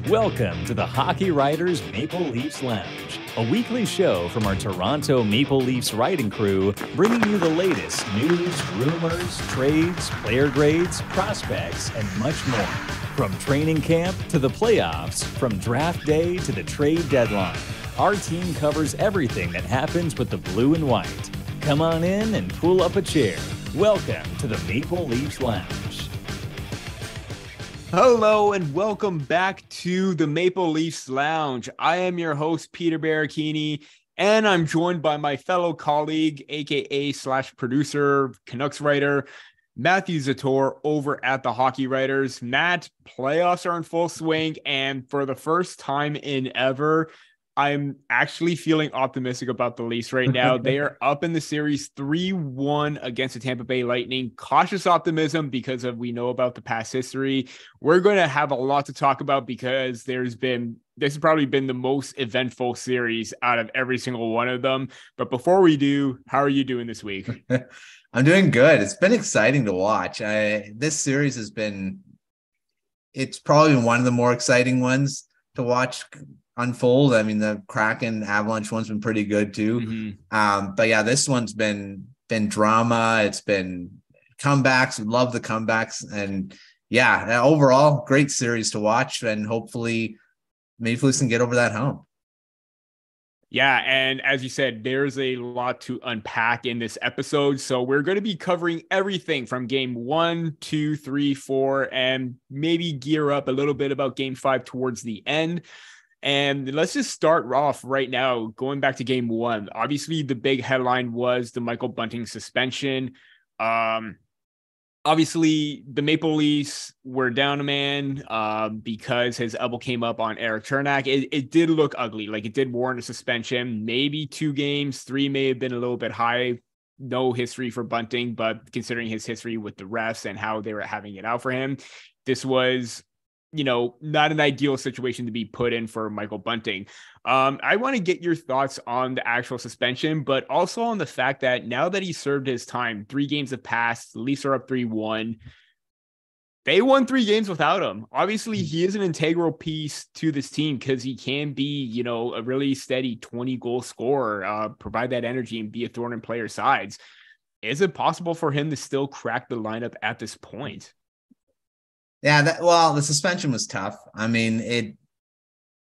Welcome to the Hockey Writers Maple Leafs Lounge, a weekly show from our Toronto Maple Leafs writing crew, bringing you the latest news, rumors, trades, player grades, prospects, and much more. From training camp to the playoffs, from draft day to the trade deadline, our team covers everything that happens with the blue and white. Come on in and pull up a chair. Welcome to the Maple Leafs Lounge. Hello and welcome back to the Maple Leafs Lounge. I am your host, Peter Baracchini, and I'm joined by my fellow colleague, aka/producer, Canucks writer, Matthew Zator over at the Hockey Writers. Matt, playoffs are in full swing, and for the first time in ever, I'm actually feeling optimistic about the Leafs right now. They are up in the series 3-1 against the Tampa Bay Lightning. Cautious optimism because we know about the past history. We're going to have a lot to talk about because this has probably been the most eventful series out of every single one of them. But before we do, how are you doing this week? I'm doing good. It's been exciting to watch. This series it's probably one of the more exciting ones to watch unfold. I mean, the Kraken Avalanche one's been pretty good too. Mm-hmm. But yeah, this one's been drama. It's been comebacks. Love the comebacks. And yeah, overall great series to watch, and hopefully Maple Leafs can get over that hump. Yeah, and as you said, there's a lot to unpack in this episode. So we're going to be covering everything from game 1, 2, 3, 4, and maybe gear up a little bit about game 5 towards the end. And let's just start off right now, going back to game 1. Obviously, the big headline was the Michael Bunting suspension. Obviously, the Maple Leafs were down a man because his elbow came up on Erik Cernak. It did look ugly. Like, it did warrant a suspension. Maybe 2 games, 3 may have been a little bit high. No history for Bunting, but considering his history with the refs and how they were having it out for him, this was, not an ideal situation to be put in for Michael Bunting. I want to get your thoughts on the actual suspension, but also on the fact that now that he served his time, 3 games have passed, the Leafs are up 3-1. They won 3 games without him. Obviously, he is an integral piece to this team because he can be, a really steady 20-goal scorer, provide that energy and be a thorn in players' sides. Is it possible for him to still crack the lineup at this point? Yeah, the suspension was tough. I mean,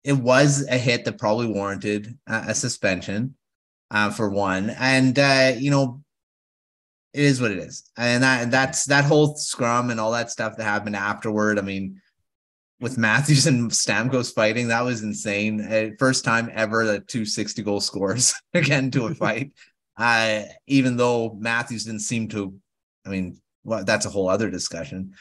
it was a hit that probably warranted a suspension for one. And, it is what it is. And that's that whole scrum and all that stuff that happened afterward. I mean, with Matthews and Stamkos fighting, that was insane. First time ever that 2 60-goal scores again to a fight. Even though Matthews didn't seem to, that's a whole other discussion.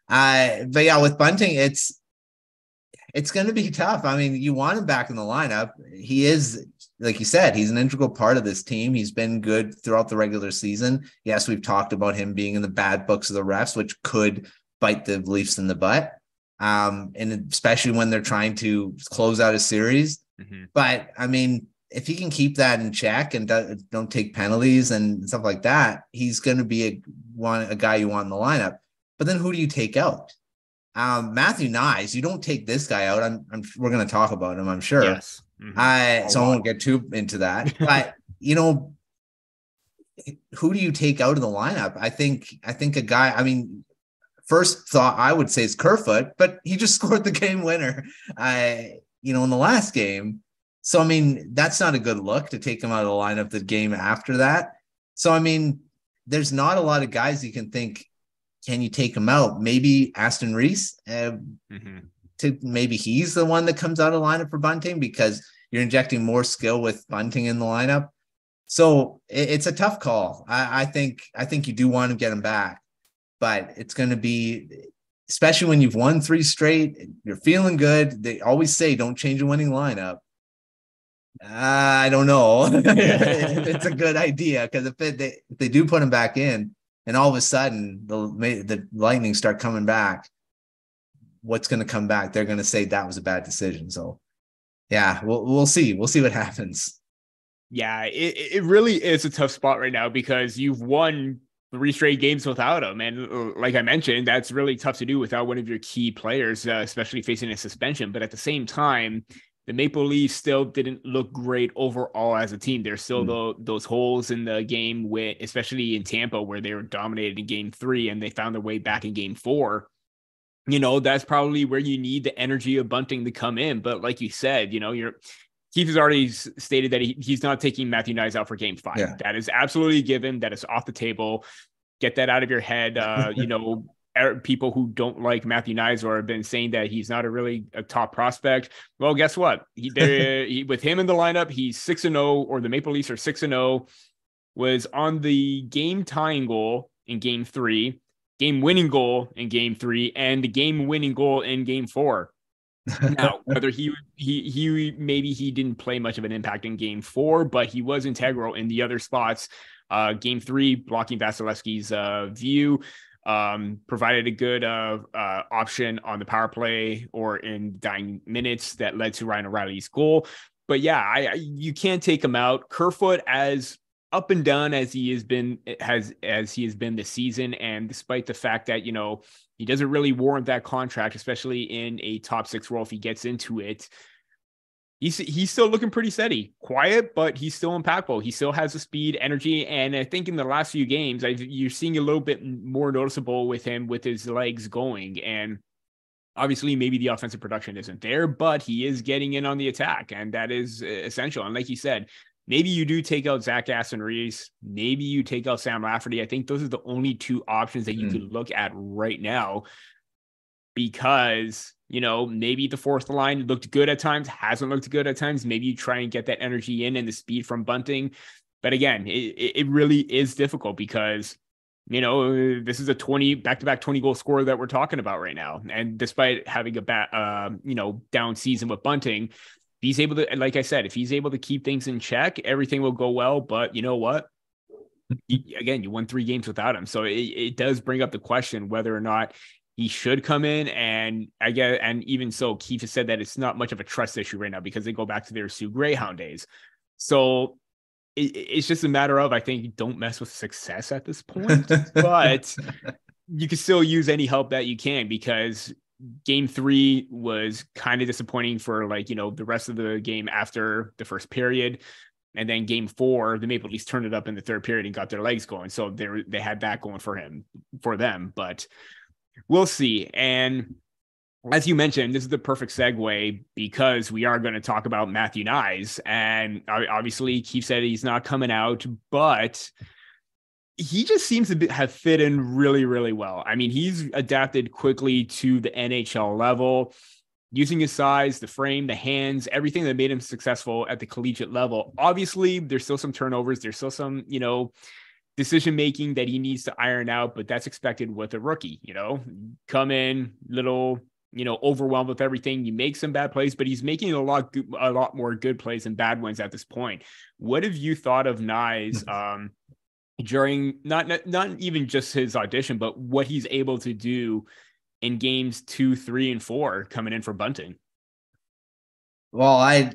But yeah, with Bunting, it's going to be tough. I mean, you want him back in the lineup. He is, like you said, he's an integral part of this team. He's been good throughout the regular season. Yes, we've talked about him being in the bad books of the refs, which could bite the Leafs in the butt. And especially when they're trying to close out a series. Mm-hmm. But I mean, if he can keep that in check and don't take penalties and stuff like that, he's going to be a guy you want in the lineup. But then who do you take out? Matthew Knies, you don't take this guy out. We're going to talk about him, I'm sure. Yes. Mm-hmm. So I won't get too into that. But, who do you take out of the lineup? I think a guy, first thought I would say is Kerfoot, but he just scored the game winner, in the last game. So, that's not a good look to take him out of the lineup the game after that. So, there's not a lot of guys you can think, can you take him out? Maybe Aston Reese, maybe he's the one that comes out of lineup for Bunting because you're injecting more skill with Bunting in the lineup. So it's a tough call. I think you do want to get him back, but it's going to be, especially when you've won 3 straight, you're feeling good. They always say, don't change a winning lineup. I don't know if it's a good idea, because if they do put him back in, and all of a sudden the Lightning start coming back, what's going to come back? They're going to say that was a bad decision. So, yeah, we'll see. We'll see what happens. Yeah, it really is a tough spot right now because you've won 3 straight games without him. And like I mentioned, that's really tough to do without one of your key players, especially facing a suspension. But at the same time, the Maple Leafs still didn't look great overall as a team. There's still those holes in the game, especially in Tampa, where they were dominated in game 3 and they found their way back in game 4. That's probably where you need the energy of Bunting to come in. But like you said, Keefe has already stated that he's not taking Matthew Knies out for game 5. Yeah. That is absolutely a given. That is off the table. Get that out of your head. People who don't like Matthew Knies or have been saying that he's not a top prospect. Well, guess what? With him in the lineup, he's 6-0, or the Maple Leafs are 6-0, was on the game tying goal in game 3, game winning goal in game 3, and the game winning goal in game 4. Now, whether he maybe he didn't play much of an impact in game 4, but he was integral in the other spots. Game 3, blocking Vasilevsky's view, provided a good option on the power play or in dying minutes that led to Ryan O'Reilly's goal. But yeah, you can't take him out. Kerfoot, as up and down as he has been this season, and despite the fact that he doesn't really warrant that contract, especially in a top 6 role if he gets into it, he's still looking pretty steady, quiet, but he's still impactful. He still has the speed, energy, and I think in the last few games, you're seeing a little bit more noticeable with him with his legs going. And obviously, maybe the offensive production isn't there, but he is getting in on the attack, and that is essential. And like you said, maybe you do take out Zach Aston-Reese. Maybe you take out Sam Lafferty. I think those are the only 2 options that you could look at right now, because, maybe the fourth line looked good at times, hasn't looked good at times. Maybe you try and get that energy in and the speed from Bunting. But again, it really is difficult because, this is a back-to-back 20 goal scorer that we're talking about right now. And despite having a down season with Bunting, he's able to, like I said, if he's able to keep things in check, everything will go well. But you know what? You won 3 games without him. So it does bring up the question whether or not he should come in. And and even so, Keefe has said that it's not much of a trust issue right now because they go back to their Sioux Greyhound days. So it's just a matter of, I think, don't mess with success at this point, but you can still use any help that you can, because game 3 was kind of disappointing for the rest of the game after the first period. And then game 4, the Maple Leafs turned it up in the third period and got their legs going. So they had that going for them, but we'll see. And as you mentioned, this is the perfect segue because we are going to talk about Matthew Knies. And obviously Keefe said he's not coming out, but he just seems to have fit in really, really well. I mean, he's adapted quickly to the NHL level, using his size, the frame, the hands, everything that made him successful at the collegiate level. Obviously, there's still some turnovers. There's still some, decision-making that he needs to iron out, but that's expected with a rookie, come in little, overwhelmed with everything. You make some bad plays, but he's making a lot more good plays than bad ones at this point. What have you thought of Knies, during not even just his audition, but what he's able to do in games 2, 3, and 4 coming in for Bunting? Well,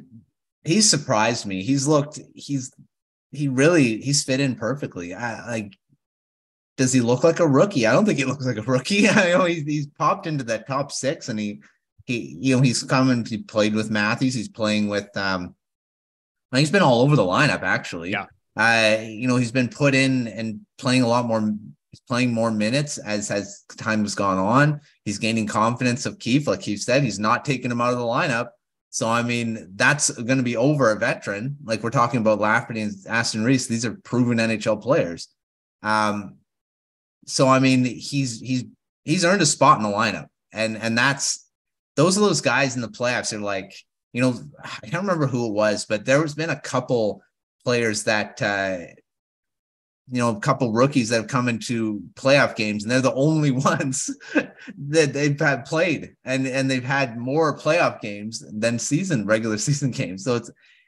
he's surprised me. He's fit in perfectly. Does he look like a rookie? I don't think he looks like a rookie. I know he's popped into that top 6, and he's come and he played with Matthews. He's playing with he's been all over the lineup actually. Yeah. He's been put in and playing a lot more. He's playing more minutes as time has gone on. He's gaining confidence of Keefe. Like Keefe said, he's not taking him out of the lineup. So, I mean, that's going to be over a veteran. Like we're talking about Lafferty and Aston-Reese. These are proven NHL players. So, I mean, he's earned a spot in the lineup. And those are those guys in the playoffs are like, I can't remember who it was, but there has been a couple players that, a couple rookies that have come into playoff games, and they're the only ones that they've had played, and they've had more playoff games than regular season games. So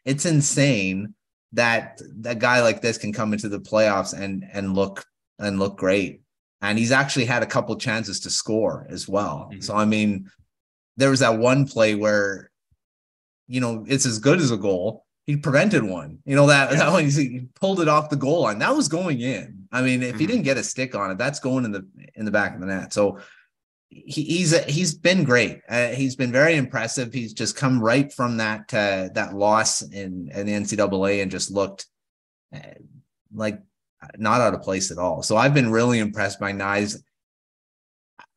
it's insane that a guy like this can come into the playoffs and look great. And he's actually had a couple chances to score as well. Mm-hmm. So, I mean, there was that one play where, it's as good as a goal. he prevented one. That one, he pulled it off the goal line. That was going in. I mean, if he didn't get a stick on it, that's going in the back of the net. So he's been great. He's been very impressive. He's just come right from that loss in the NCAA and just looked like not out of place at all. So I've been really impressed by Knies.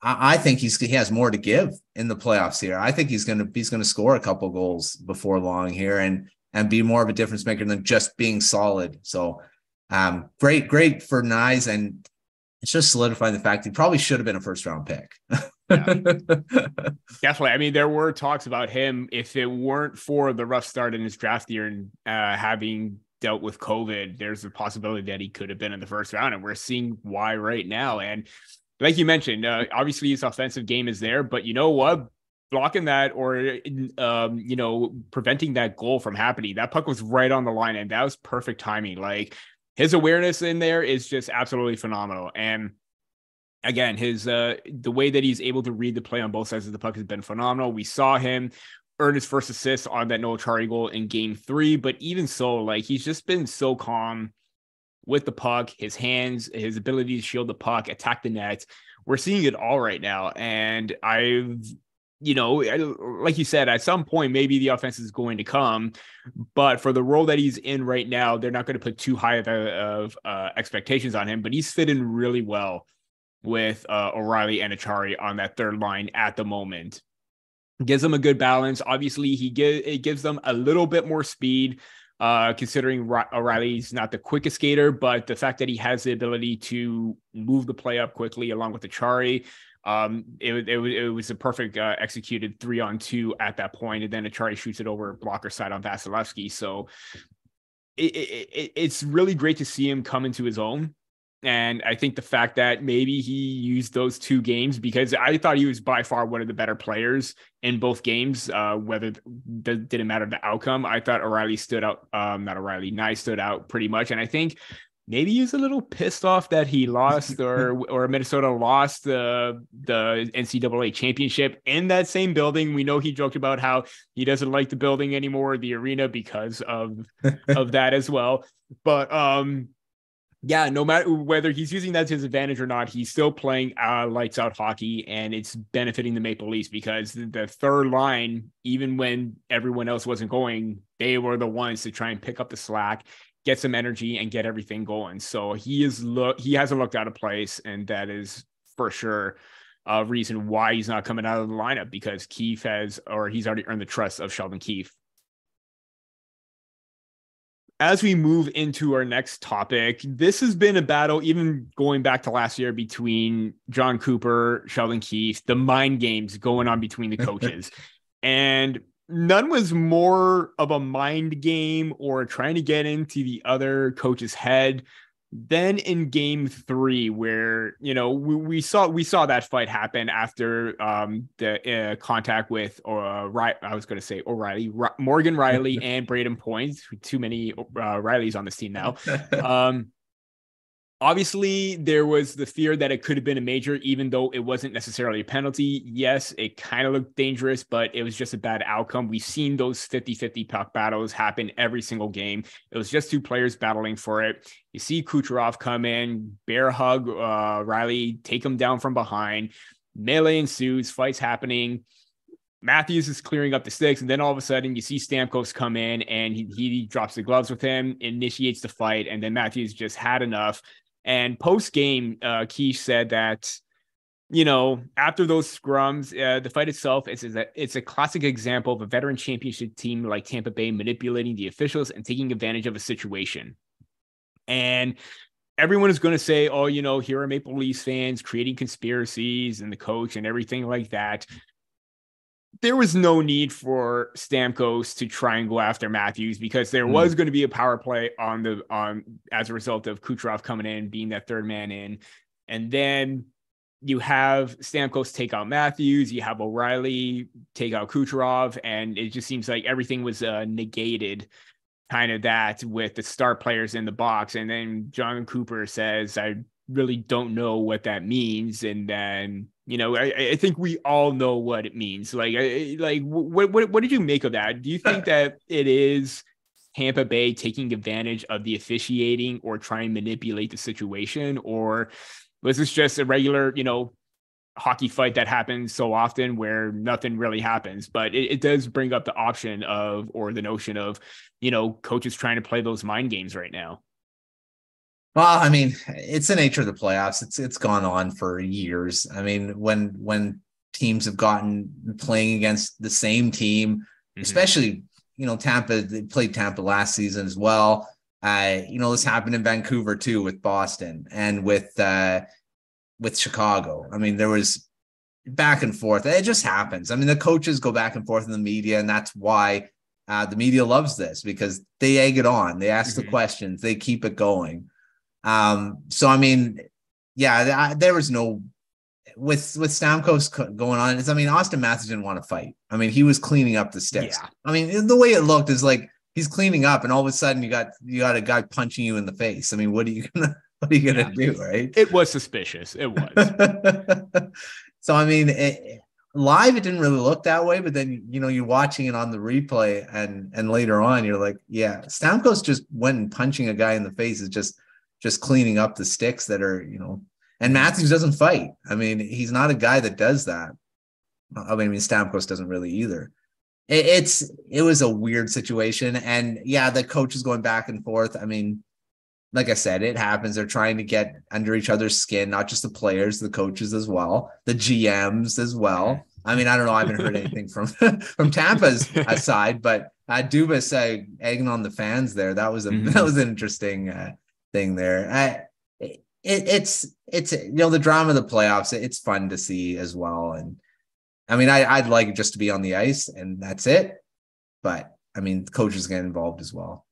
I think he has more to give in the playoffs here. I think he's going to score a couple goals before long here and be more of a difference maker than just being solid. So great for Knies, and it's just solidifying the fact he probably should have been a first round pick. Yeah. Definitely. I mean, there were talks about him if it weren't for the rough start in his draft year and having dealt with COVID, there's a possibility that he could have been in the first round, and we're seeing why right now. And like you mentioned, obviously his offensive game is there, but you know what? Blocking that or, preventing that goal from happening, that puck was right on the line, and that was perfect timing. Like, his awareness in there is just absolutely phenomenal. And again, his the way that he's able to read the play on both sides of the puck has been phenomenal. We saw him earn his first assist on that Noah Acciari goal in game 3, but even so, like, he's just been so calm with the puck, his hands, his ability to shield the puck, attack the net. We're seeing it all right now. And like you said, at some point, maybe the offense is going to come, but for the role that he's in right now, they're not going to put too high of expectations on him, but he's fit in really well with O'Reilly and Acciari on that third line at the moment. Gives them a good balance. Obviously, it gives them a little bit more speed, considering O'Reilly's not the quickest skater, but the fact that he has the ability to move the play up quickly along with Acciari, it was a perfect executed 3-on-2 at that point, and then Acciari shoots it over blocker side on Vasilevsky. So it's really great to see him come into his own. And I think the fact that maybe he used those 2 games, because I thought he was by far one of the better players in both games, whether that didn't matter the outcome. I thought O'Reilly stood out, Knies stood out pretty much. And I think maybe he was a little pissed off that he lost or Minnesota lost the NCAA championship in that same building. We know he joked about how he doesn't like the building anymore, the arena, because of that as well. But yeah, no matter whether he's using that to his advantage or not, he's still playing lights out hockey, and it's benefiting the Maple Leafs because the third line, even when everyone else wasn't going, they were the ones to try and pick up the slack, get some energy, and get everything going. So he hasn't looked out of place, and that is for sure a reason why he's not coming out of the lineup, because he's already earned the trust of Sheldon Keefe. As we move into our next topic, this has been a battle, even going back to last year, between John Cooper, Sheldon Keefe, the mind games going on between the coaches. And none was more of a mind game or trying to get into the other coach's head than in game 3, where, we saw that fight happen after the contact with O'Reilly, Morgan Riley and Braden Point. Too many Rileys on this team now. Obviously, there was the fear that it could have been a major, even though it wasn't necessarily a penalty. Yes, it kind of looked dangerous, but it was just a bad outcome. We've seen those 50-50 puck battles happen every single game. It was just 2 players battling for it. You see Kucherov come in, bear hug Riley, take him down from behind. Melee ensues, fights happening. Matthews is clearing up the sticks, and then all of a sudden you see Stamkos come in, and he drops the gloves with him, initiates the fight, and then Matthews just had enough. And post-game, Keefe said that, after those scrums, the fight itself, it's a classic example of a veteran championship team like Tampa Bay manipulating the officials and taking advantage of a situation. And everyone is going to say, oh, here are Maple Leafs fans creating conspiracies and the coach and everything like that. There was no need for Stamkos to try and go after Matthews, because there was going to be a power play as a result of Kucherov coming in, being that third man in. And then you have Stamkos take out Matthews, you have O'Reilly take out Kucherov, and it just seems like everything was negated, kind of that, with the star players in the box. And then John Cooper says, I really don't know what that means. And then, I think we all know what it means. What did you make of that? Do you think that it is Tampa Bay taking advantage of the officiating or trying to manipulate the situation? Or was this just a regular, hockey fight that happens so often where nothing really happens? But it does bring up the option of, or the notion of, coaches trying to play those mind games right now. Well, I mean, it's the nature of the playoffs. It's gone on for years. I mean, when teams have gotten playing against the same team, especially, Tampa, they played Tampa last season as well. This happened in Vancouver too with Boston and with Chicago. I mean, there was back and forth. It just happens. I mean, the coaches go back and forth in the media, and that's why the media loves this, because they egg it on. They ask the questions. They keep it going. So, I mean, yeah, there was no, with Stamkos going on. Auston Matthews didn't want to fight. I mean, he was cleaning up the sticks. Yeah. I mean, the way it looked is like he's cleaning up, and all of a sudden you got a guy punching you in the face. I mean, what are you gonna do, right? It was suspicious. It was. So, I mean, live, it didn't really look that way, but then, you're watching it on the replay, and later on, you're like, yeah, Stamkos just went and punching a guy in the face is just cleaning up the sticks that are, and Matthews doesn't fight. I mean, he's not a guy that does that. I mean, Stamkos doesn't really either. It was a weird situation. And yeah, the coach is going back and forth. I mean, like I said, it happens. They're trying to get under each other's skin, not just the players, the coaches as well, the GMs as well. I mean, I don't know. I haven't heard anything from Tampa's side, but Dubas egging on the fans there. That was an interesting thing there. It's the drama of the playoffs. It's fun to see as well. And I mean, I'd like it just to be on the ice and that's it. But I mean, coaches get involved as well.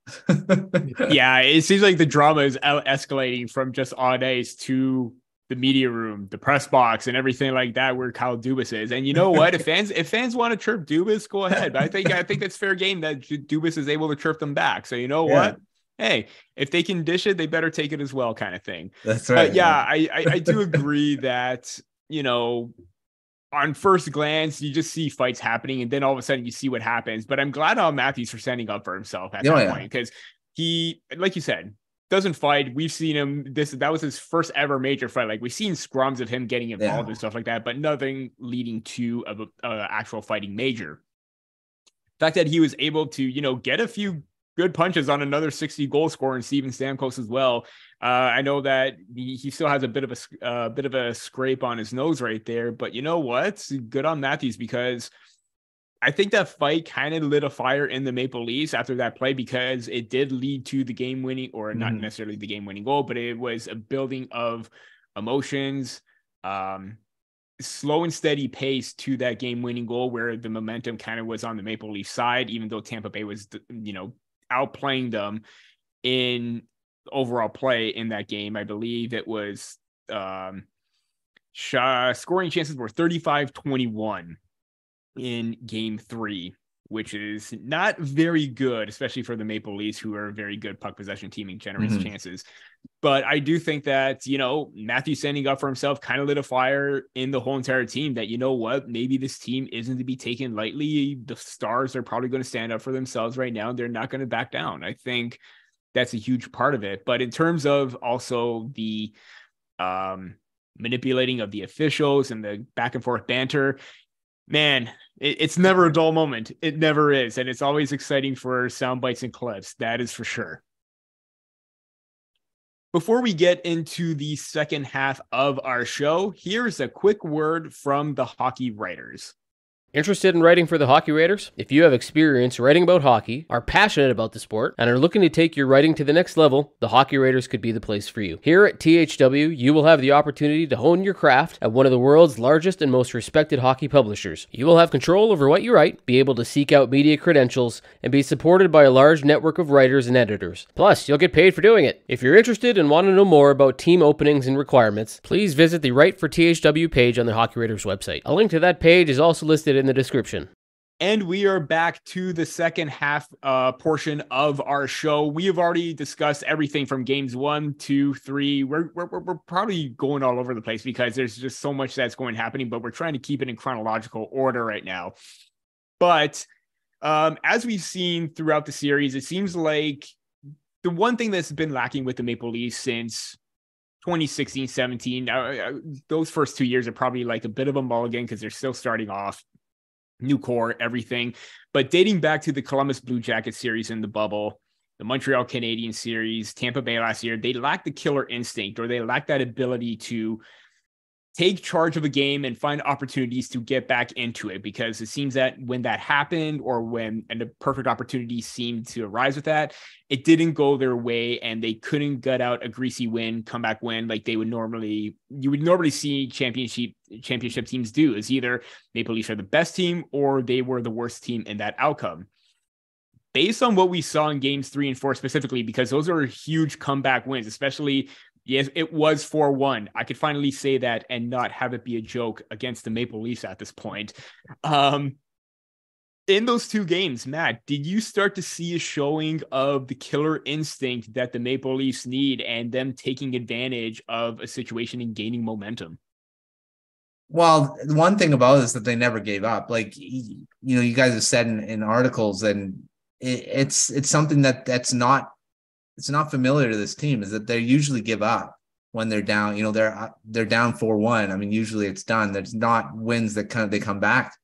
Yeah, it seems like the drama is escalating from just on ice to the media room, the press box, and everything like that, where Kyle Dubas is. And you know what? If fans want to chirp Dubas, go ahead. But I think that's fair game that Dubas is able to chirp them back. So you know what? Hey, if they can dish it, they better take it as well, kind of thing. That's right. I do agree that, on first glance, you just see fights happening, and then all of a sudden you see what happens. But I'm glad on Matthews for standing up for himself at that point, because he, like you said, doesn't fight. We've seen him. That was his first ever major fight. Like, we've seen scrums of him getting involved and stuff like that, but nothing leading to a actual fighting major. The fact that he was able to, get a few good punches on another 60 goal scorer and Steven Stamkos as well. I know that he still has a bit of a scrape on his nose right there, but you know what? Good on Matthews, because I think that fight kind of lit a fire in the Maple Leafs after that play, because it did lead to the game winning, or not necessarily the game winning goal, but it was a building of emotions, slow and steady pace to that game winning goal, where the momentum kind of was on the Maple Leaf side, even though Tampa Bay was, outplaying them in overall play in that game. I believe it was scoring chances were 35-21 in game 3, which is not very good, especially for the Maple Leafs, who are a very good puck possession team and generates chances. But I do think that, Matthew standing up for himself kind of lit a fire in the whole entire team that, maybe this team isn't to be taken lightly. The stars are probably going to stand up for themselves right now. They're not going to back down. I think that's a huge part of it. But in terms of also the manipulating of the officials and the back and forth banter, man, it's never a dull moment. It never is. And it's always exciting for sound bites and clips. That is for sure. Before we get into the second half of our show, here's a quick word from the hockey writers. Interested in writing for the Hockey Writers? If you have experience writing about hockey, are passionate about the sport, and are looking to take your writing to the next level, the Hockey Writers could be the place for you. Here at THW, you will have the opportunity to hone your craft at one of the world's largest and most respected hockey publishers. You will have control over what you write, be able to seek out media credentials, and be supported by a large network of writers and editors. Plus, you'll get paid for doing it. If you're interested and want to know more about team openings and requirements, please visit the Write for THW page on the Hockey Writers website. A link to that page is also listed in the description. And we are back to the second half portion of our show. We have already discussed everything from games 1, 2, 3. We're probably going all over the place because there's just so much that's happening, but we're trying to keep it in chronological order right now. But As we've seen throughout the series, it seems like the one thing that's been lacking with the Maple Leafs since 2016-17, those first 2 years are probably like a bit of a mulligan because they're still starting off, new core, everything. But dating back to the Columbus Blue Jackets series in the bubble, the Montreal Canadiens series, Tampa Bay last year, they lack the killer instinct, or they lack that ability to take charge of a game and find opportunities to get back into it, because it seems that when that happened, or when a perfect opportunity seemed to arise with that, it didn't go their way and they couldn't gut out a greasy win, comeback win, like you would normally see championship teams do. Is either Maple Leafs are the best team or they were the worst team in that outcome. Based on what we saw in games 3 and 4 specifically, because those are huge comeback wins, especially, yes, it was 4-1. I could finally say that and not have it be a joke against the Maple Leafs at this point. In those 2 games, Matt, did you start to see a showing of the killer instinct that the Maple Leafs need and them taking advantage of a situation and gaining momentum? Well, one thing about it is that they never gave up. Like, you guys have said in articles, and it's something that's not familiar to this team, is that they usually give up when they're down. They're down 4-1. I mean, usually it's done. There's not wins that they come back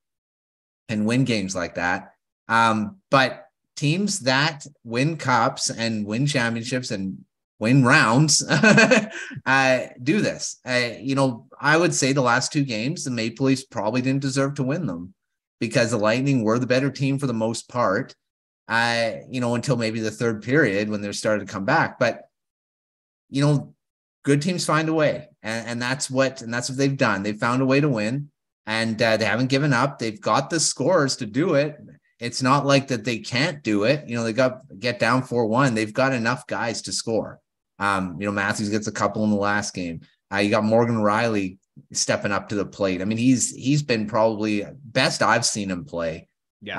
and win games like that. But teams that win cups and win championships and win rounds do this. I would say the last 2 games, the Maple Leafs probably didn't deserve to win them, because the Lightning were the better team for the most part. Until maybe the third period when they started to come back. But, good teams find a way. And that's what they've done. They've found a way to win, and they haven't given up. They've got the scores to do it. It's not like that they can't do it. They get down 4-1. They've got enough guys to score. Matthews gets a couple in the last game. You got Morgan O'Reilly stepping up to the plate. I mean, he's been probably best I've seen him play. Yes.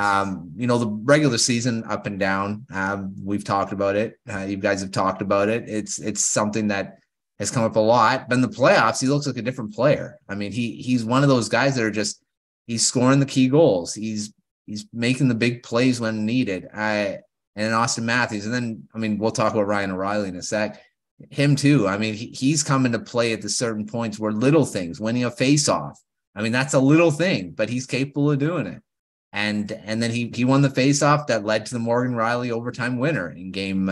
The regular season up and down, we've talked about it. You guys have talked about it. It's something that has come up a lot, but in the playoffs, he looks like a different player. I mean, he's one of those guys that are he's scoring the key goals. He's making the big plays when needed. And Auston Matthews. And then, we'll talk about Ryan O'Reilly in a sec. Him too. I mean, he's coming to play at the certain points where little things, winning a face-off. That's a little thing, but he's capable of doing it. And then he won the faceoff that led to the Morgan Riley overtime winner in game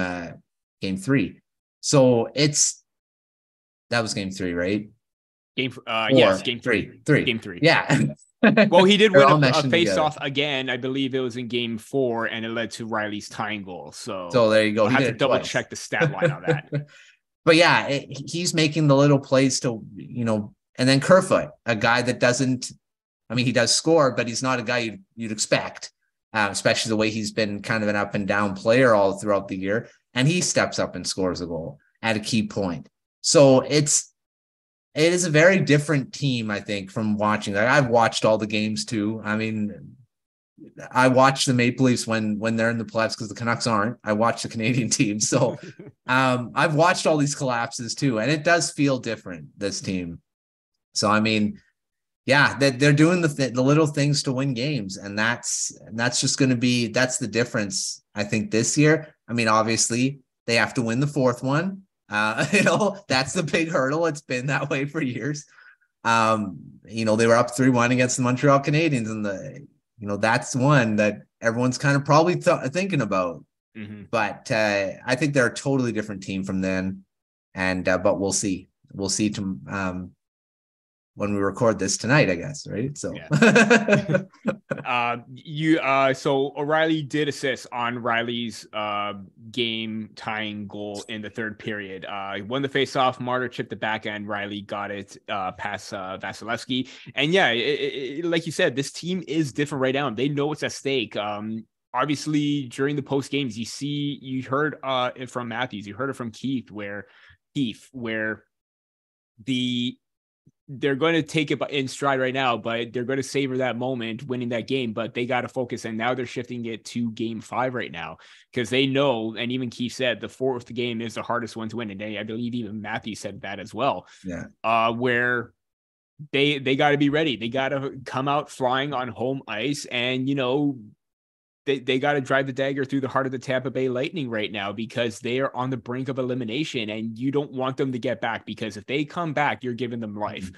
3. So that was game 3, right? Yes, game 3. Game 3. Yeah. Well, he did win a faceoff again. I believe it was in game 4, and it led to Riley's tying goal. So there you go. I'll have to double check the stat line on that. But yeah, he's making the little plays to, and then Kerfoot, a guy that doesn't. He does score, but he's not a guy you'd expect, especially the way he's been kind of an up and down player all throughout the year. And he steps up and scores a goal at a key point. So it is a very different team, I think, from watching. Like, I've watched all the games too. I watch the Maple Leafs when they're in the playoffs, because the Canucks aren't. I watch the Canadian team. So I've watched all these collapses too. And it does feel different, this team. So, yeah, they're doing the little things to win games, and that's just going to be, that's the difference, I think, this year. Obviously they have to win the 4th one. That's the big hurdle. It's been that way for years. They were up 3-1 against the Montreal Canadiens, and that's one that everyone's kind of probably thinking about. Mm-hmm. But I think they're a totally different team from then, and but we'll see when we record this tonight, I guess, right? So, yeah. So O'Reilly did assist on Riley's game tying goal in the 3rd period. He won the faceoff. Martyr chipped the back end. Riley got it past Vasilevsky. And yeah, like you said, this team is different right now. They know what's at stake. Obviously, during the post games, you heard it from Matthews. You heard it from Keefe, where they're going to take it in stride right now, but they're going to savor that moment winning that game, but they got to focus. And now they're shifting it to game 5 right now, because they know, and even Keefe said, the 4th game is the hardest one to win. And I believe even Matthew said that as well. Yeah. Where they got to be ready. They got to come out flying on home ice and, they got to drive the dagger through the heart of the Tampa Bay Lightning right now, because they are on the brink of elimination, and you don't want them to get back, because if they come back, you're giving them life.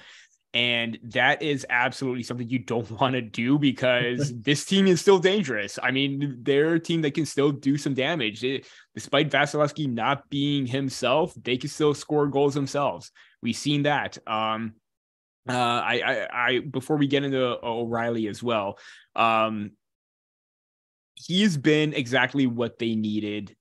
And that is absolutely something you don't want to do, because this team is still dangerous. I mean, they're a team that can still do some damage. Despite Vasilevsky not being himself, they can still score goals themselves. We've seen that. I before we get into O'Reilly as well, he's been exactly what they needed,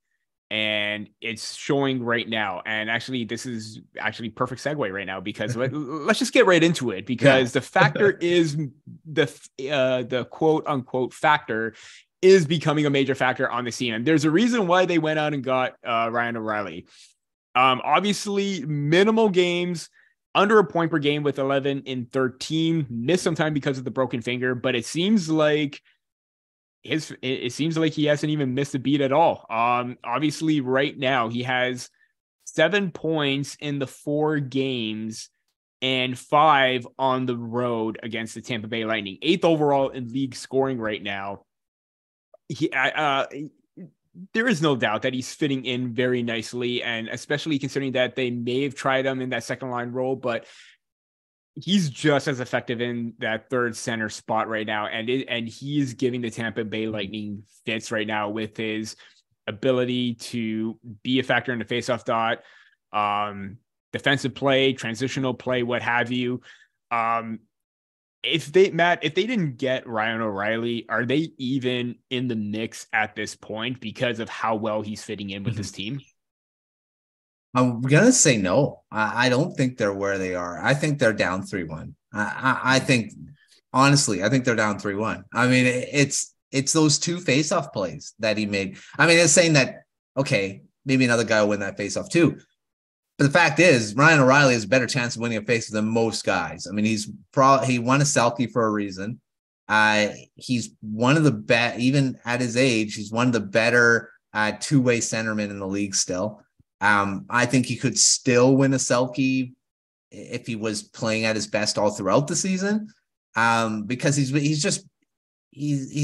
and it's showing right now. And actually, this is actually perfect segue right now, because let's just get right into it, because the factor is the quote unquote factor is becoming a major factor on the scene. And there's a reason why they went out and got Ryan O'Reilly. Obviously, minimal games, under a point per game with 11 in 13, missed some time because of the broken finger, but it seems like he hasn't even missed a beat at all. Obviously right now he has 7 points in the 4 games and 5 on the road against the Tampa Bay Lightning, 8th overall in league scoring right now. There is no doubt that he's fitting in very nicely, and especially considering that they may have tried him in that second line role, but he's just as effective in that third center spot right now. And he's giving the Tampa Bay Lightning fits right now with his ability to be a factor in the faceoff dot, defensive play, transitional play, what have you. If they didn't get Ryan O'Reilly, are they even in the mix at this point because of how well he's fitting in with this team? I'm gonna say no. I don't think they're where they are. I think they're down 3-1. I think, honestly, I think they're down 3-1. I mean, it's those 2 face-off plays that he made. I mean, it's saying that, okay, maybe another guy will win that face-off too. But the fact is, Ryan O'Reilly has a better chance of winning a face than most guys. I mean, he won a Selke for a reason. He's one of the best, even at his age, he's one of the better two-way centermen in the league still. I think he could still win a Selke if he was playing at his best all throughout the season, because he's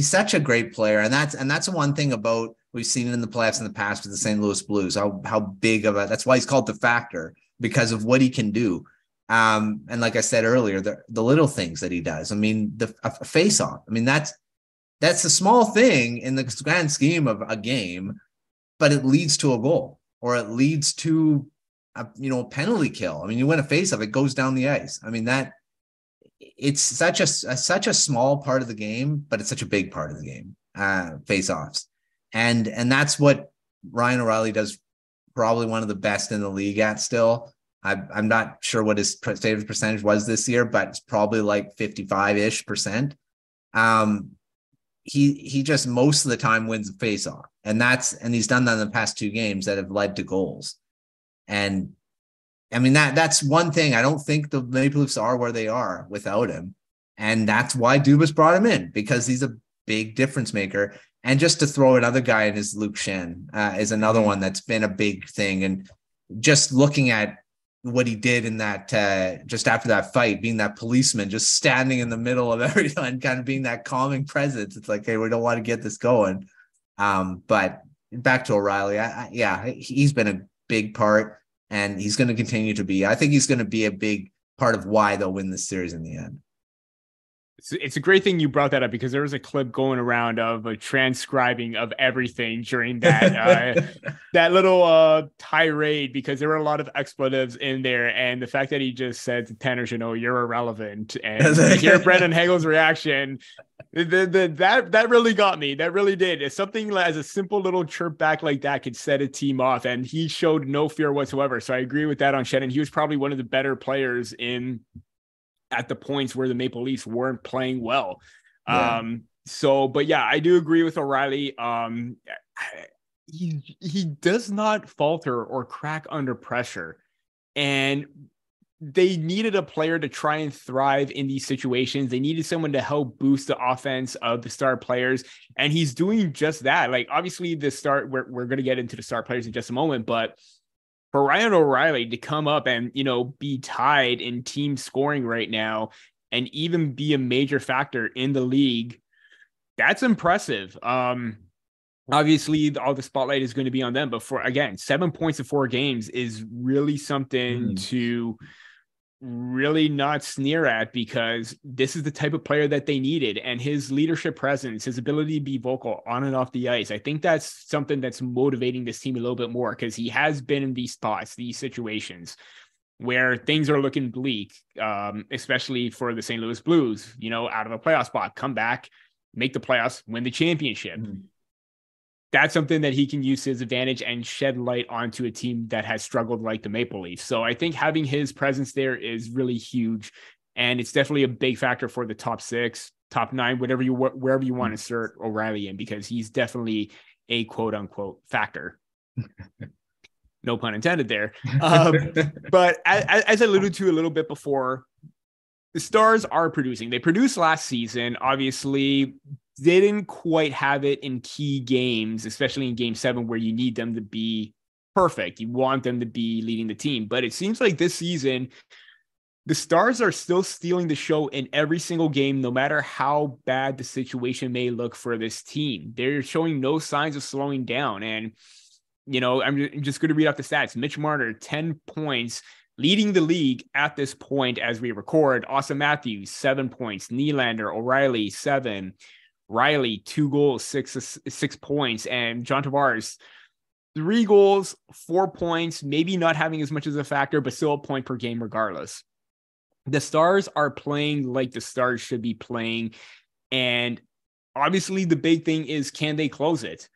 such a great player, and that's one thing about, we've seen it in the playoffs in the past with the St. Louis Blues, how big of that's why he's called the factor, because of what he can do. And like I said earlier, the little things that he does. I mean, a face-off. I mean, that's a small thing in the grand scheme of a game, but it leads to a goal, or it leads to a penalty kill. I mean, you win a face-off, it goes down the ice. I mean, it's such a small part of the game, but it's such a big part of the game, face-offs. And that's what Ryan O'Reilly does, probably one of the best in the league at still. I'm not sure what his favorite percentage was this year, but it's probably like 55-ish%. He just most of the time wins a face-off. And he's done that in the past 2 games that have led to goals. And I mean, that's one thing. I don't think the Maple Leafs are where they are without him. And that's why Dubas brought him in, because he's a big difference maker. And just to throw another guy in is Luke Shen, is another one that's been a big thing. And just looking at what he did in that, just after that fight, being that policeman, just standing in the middle of everyone, kind of being that calming presence. It's like, hey, we don't want to get this going. But back to O'Reilly. He's been a big part, and he's going to continue to be. I think he's going to be a big part of why they'll win this series in the end. It's a great thing you brought that up, because there was a clip going around of a transcribing of everything during that that little tirade, because there were a lot of expletives in there, and the fact that he just said to Tanner Jeannot, "You're irrelevant," and to hear Brendan Hagel's reaction, that really got me. That really did. It's something as a simple little chirp back like that could set a team off, and he showed no fear whatsoever. So I agree with that on Sheldon. He was probably one of the better players at the points where the Maple Leafs weren't playing well. Yeah. But yeah, I do agree with O'Reilly. He does not falter or crack under pressure, and they needed a player to try and thrive in these situations. They needed someone to help boost the offense of the star players, and he's doing just that. Like, obviously we're going to get into the star players in just a moment, but for Ryan O'Reilly to come up and, be tied in team scoring right now, and even be a major factor in the league, That's impressive. Obviously all the spotlight is going to be on them, but for, again, 7 points in 4 games is really something to really not sneer at, because this is the type of player that they needed, and his leadership presence, his ability to be vocal on and off the ice. I think that's something that's motivating this team a little bit more, because he has been in these spots, these situations where things are looking bleak, especially for the St. Louis Blues, out of a playoff spot, come back, make the playoffs, win the championship. That's something that he can use to his advantage and shed light onto a team that has struggled like the Maple Leafs. So I think having his presence there is really huge. And it's definitely a big factor for the top 6, top 9, wherever you want to insert O'Reilly in, because he's definitely a quote unquote factor. No pun intended there. But as I alluded to a little bit before, the Stars are producing. They produced last season. Obviously, they didn't quite have it in key games, especially in Game 7, where you need them to be perfect. You want them to be leading the team. But it seems like this season, the Stars are still stealing the show in every single game, no matter how bad the situation may look for this team. They're showing no signs of slowing down. And, I'm just going to read off the stats. Mitch Marner, 10 points, leading the league at this point as we record. Auston Matthews, 7 points. Nylander, O'Reilly, 7. Riley, 2 goals, 6 points. And John Tavares, 3 goals, 4 points, maybe not having as much as a factor, but still a point per game regardless. The Stars are playing like the Stars should be playing. And obviously the big thing is, can they close it?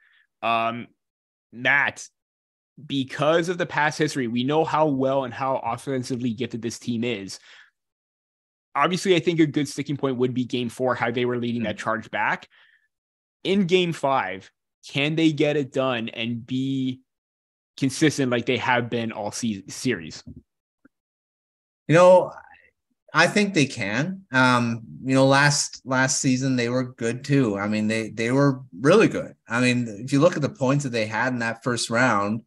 Matt, because of the past history, we know how well and how offensively gifted this team is. Obviously, I think a good sticking point would be Game 4, how they were leading that charge back. In Game 5, can they get it done and be consistent like they have been all series? I think they can. Last season they were good too. I mean, they were really good. I mean, if you look at the points that they had in that first round,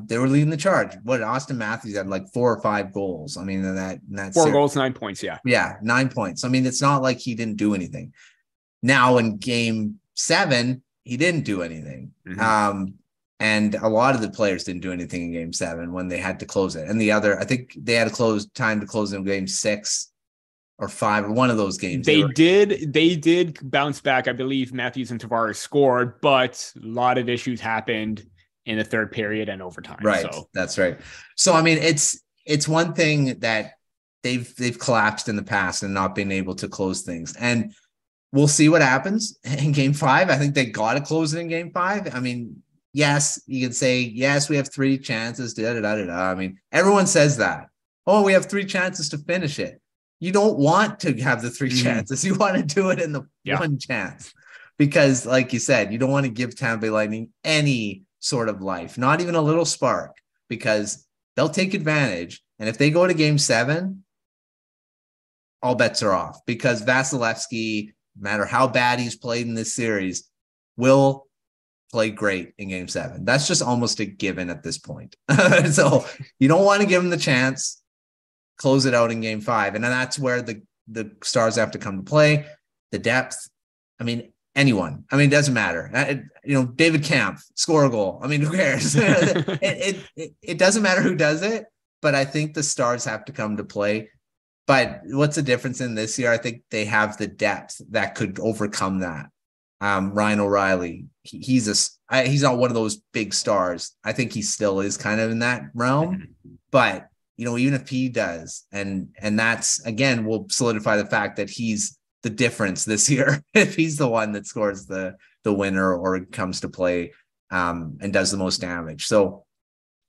they were leading the charge. What, Auston Matthews had like 4 or 5 goals. I mean, in that 4 series. Goals, 9 points. Yeah, 9 points. I mean, it's not like he didn't do anything. Now in Game 7, he didn't do anything. And a lot of the players didn't do anything in Game 7 when they had to close it. And I think they had time to close in Game 6 or 5 or one of those games. They did bounce back. I believe Matthews and Tavares scored, but a lot of issues happened in the third period and overtime. Right. So that's right. So, I mean, it's one thing that they've collapsed in the past and not been able to close things. And we'll see what happens in Game 5. I think they got to close it in Game 5. I mean, yes, you can say, yes, we have 3 chances. I mean, everyone says that. Oh, we have 3 chances to finish it. You don't want to have the 3 chances. You want to do it in the 1 chance, because like you said, you don't want to give Tampa Bay Lightning any sort of life, not even a little spark, because they'll take advantage. And if they go to Game 7, all bets are off, because Vasilevsky, no matter how bad he's played in this series, will play great in Game 7. That's just almost a given at this point. So you don't want to give him the chance. Close it out in Game 5. And then that's where the Stars have to come to play. The depth. I mean, anyone. I mean, it doesn't matter. David Kampf, score a goal. I mean, who cares? It doesn't matter who does it, but I think the Stars have to come to play. But what's the difference in this year? I think they have the depth that could overcome that. Ryan O'Reilly, he's not one of those big stars. I think he still is kind of in that realm, but even if he does, and that's, again, will solidify the fact that he's the difference this year. If he's the one that scores the winner or comes to play and does the most damage. So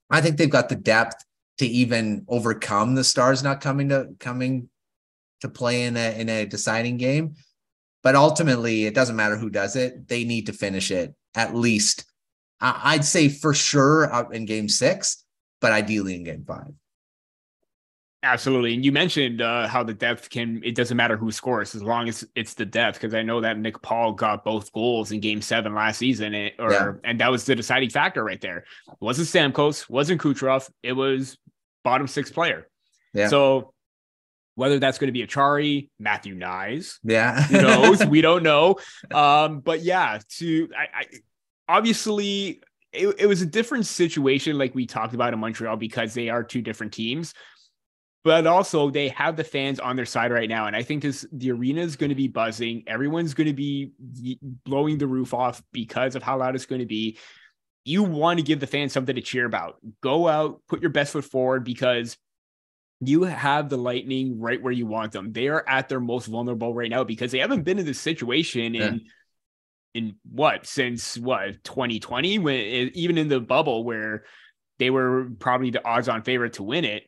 I think they've got the depth to even overcome the Stars not coming to play in a deciding game. But ultimately, it doesn't matter who does it. They need to finish it at least. I'd say for sure in Game 6, but ideally in Game 5. Absolutely. And you mentioned how the depth it doesn't matter who scores as long as it's the depth, because I know that Nick Paul got both goals in Game 7 last season, and that was the deciding factor right there. It wasn't Stamkos, wasn't Kucherov, it was bottom 6 player. Yeah. So Whether that's going to be Achari, Matthew Knies, Yeah. who knows? We don't know. But yeah, obviously it was a different situation, like we talked about in Montreal, because they are two different teams. But also they have the fans on their side right now. And I think the arena is going to be buzzing. Everyone's going to be blowing the roof off because of how loud it's going to be. You want to give the fans something to cheer about. Go out, put your best foot forward, because you have the Lightning right where you want them. They are at their most vulnerable right now because they haven't been in this situation since 2020, when even in the bubble where they were probably the odds-on favorite to win it.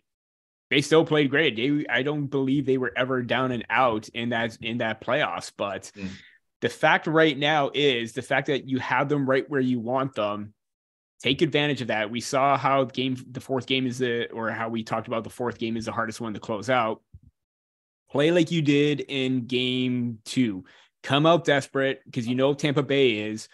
They still played great. I don't believe they were ever down and out in that playoffs. But the fact right now is the fact that you have them right where you want them. Take advantage of that. We saw how the fourth game how we talked about the fourth game is the hardest one to close out. Play like you did in game 2. Come out desperate, because Tampa Bay is.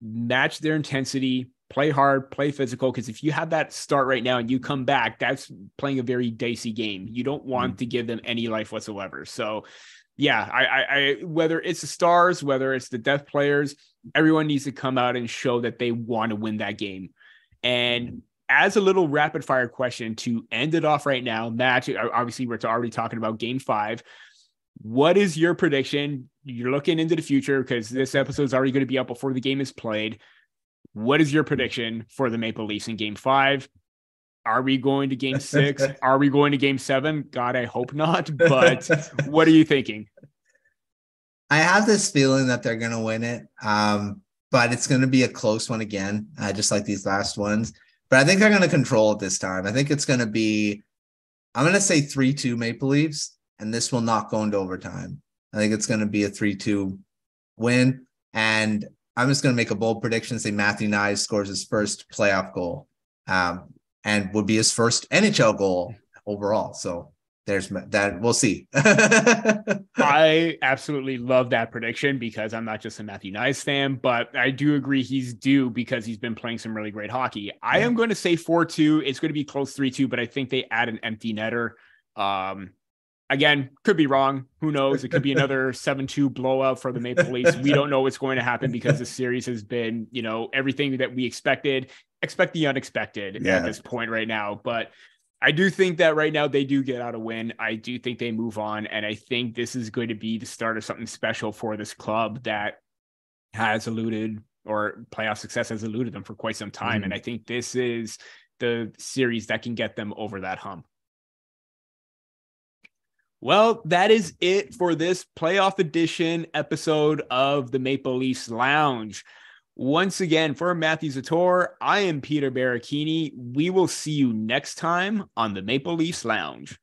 Match their intensity. Play hard, play physical, because if you have that start right now and you come back, that's playing a very dicey game. You don't want to give them any life whatsoever. So, yeah, I whether it's the stars, whether it's the depth players, everyone needs to come out and show that they want to win that game. And as a little rapid fire question to end it off right now, Matt, obviously we're already talking about game 5. What is your prediction? You're looking into the future because this episode is already going to be up before the game is played. What is your prediction for the Maple Leafs in game 5? Are we going to game 6? Are we going to game 7? God, I hope not. But what are you thinking? I have this feeling that they're going to win it. But it's going to be a close one again, just like these last ones. But I think they're going to control it this time. I think it's going to be, I'm going to say 3-2 Maple Leafs, and this will not go into overtime. I think it's going to be a 3-2 win. And I'm just going to make a bold prediction, say Matthew Knies scores his first playoff goal, and would be his first NHL goal overall. So there's that. We'll see. I absolutely love that prediction because I'm not just a Matthew Knies fan, but I do agree he's due because he's been playing some really great hockey. I am going to say 4-2. It's going to be close 3-2, but I think they add an empty netter. Again, could be wrong. Who knows? It could be another 7-2 blowout for the Maple Leafs. We don't know what's going to happen because the series has been, everything that we expected. Expect the unexpected at this point right now. But I do think that right now they do get out a win. I do think they move on. And I think this is going to be the start of something special for this club that has eluded, or playoff success has eluded them for quite some time. And I think this is the series that can get them over that hump. Well, that is it for this playoff edition episode of the Maple Leafs Lounge. Once again, for Matthew Zator, I am Peter Baracchini. We will see you next time on the Maple Leafs Lounge.